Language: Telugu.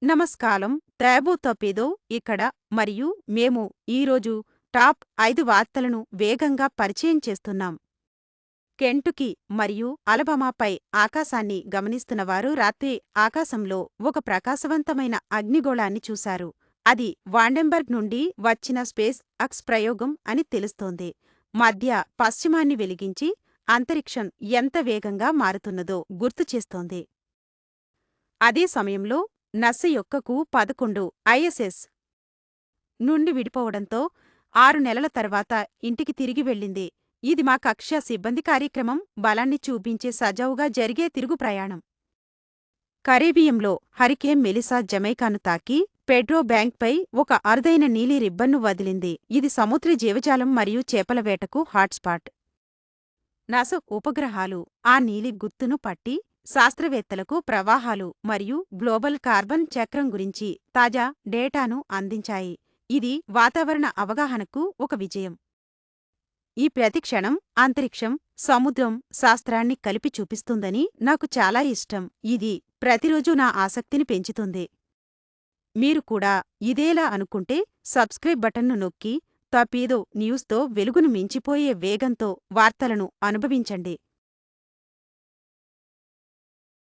నమస్కారం. తేబోతపేదో ఇక్కడ మరియు మేము ఈరోజు టాప్ 5 వార్తలను వేగంగా పరిచయం చేస్తున్నాం. కెంటుకీ మరియు అలబామాపై ఆకాశాన్ని గమనిస్తున్నవారు రాత్రి ఆకాశంలో ఒక ప్రకాశవంతమైన అగ్నిగోళాన్ని చూశారు. అది వాండెన్బర్గ్ నుండి వచ్చిన స్పేస్ ఎక్స్ ప్రయోగం అని తెలుస్తోంది. మధ్య పశ్చిమాన్ని వెలిగించి అంతరిక్షం ఎంత వేగంగా మారుతున్నదో గుర్తుచేస్తోంది. అదే సమయంలో నస్స యొక్కకు 11 ఐఎస్ఎస్ నుండి విడిపోవడంతో 6 నెలల తర్వాత ఇంటికి తిరిగి వెళ్ళింది. ఇది మా కక్ష్య సిబ్బంది కార్యక్రమం బలాన్ని చూపించే సజావుగా జరిగే తిరుగు ప్రయాణం. కరేబియంలో హరికేన్ మెలిసా జమైకాను తాకి పెడ్రో బ్యాంక్పై ఒక అరుదైన నీలి రిబ్బన్ను వదిలింది. ఇది సముద్ర జీవజాలం మరియు చేపల వేటకు హాట్స్పాట్. నాసా ఉపగ్రహాలు ఆ నీలి గుర్తును పట్టి శాస్త్రవేత్తలకు ప్రవాహాలు మరియు గ్లోబల్ కార్బన్ చక్రం గురించి తాజా డేటాను అందించాయి. ఇది వాతావరణ అవగాహనకు ఒక విజయం. ఈ ప్రతిక్షణం అంతరిక్షం, సముద్రం, శాస్త్రాన్ని కలిపి చూపిస్తుందని నాకు చాలా ఇష్టం. ఇది ప్రతిరోజూ నా ఆసక్తిని పెంచుతుంది. మీరు కూడా ఇదేలా అనుకుంటే సబ్స్క్రైబ్ బటన్ను నొక్కి తపేదో న్యూస్తో వెలుగును మించిపోయే వేగంతో వార్తలను అనుభవించండి.